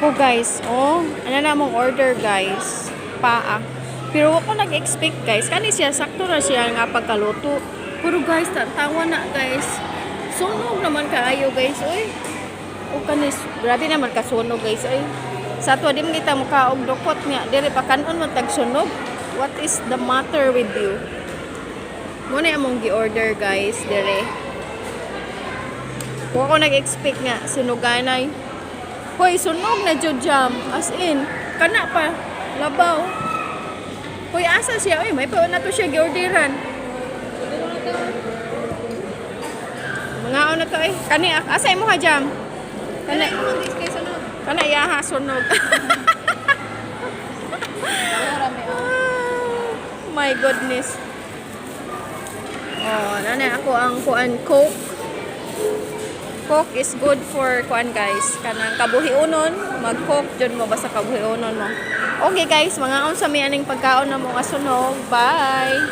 Ako guys, oh, ano na mong order guys, paa. Pero ako nag-expect guys, kani siya, sakto na siya nga pagkaluto. Pero guys, tawa na guys. Sunog naman kaayo guys, oy. O kanis, grabe naman kasunog guys, oy. Sa to dim kita mukha og dukot nga, dire pa kanon mo tag sunog. What is the matter with you? Muna among gi-order guys, dire. Kung ako nag-expect nga, sunuganay. Hoy, sunog na jud jam. As in, kana pa, labaw. Hoy, asa siya? Uy, may pa na to siya gi-orderan. Mga na to eh. Kani, asa mo ha jam? Kani, kana iyaha sunog. My goodness. Oh, nana ako ang kuan Coke. Coke is good for kuan guys. Kanang kabuhiunon, mag-coke jud mo basta kabuhiunon mo. Okay guys, mga unsa mi aning pagkaon na mo nga sunog. Bye.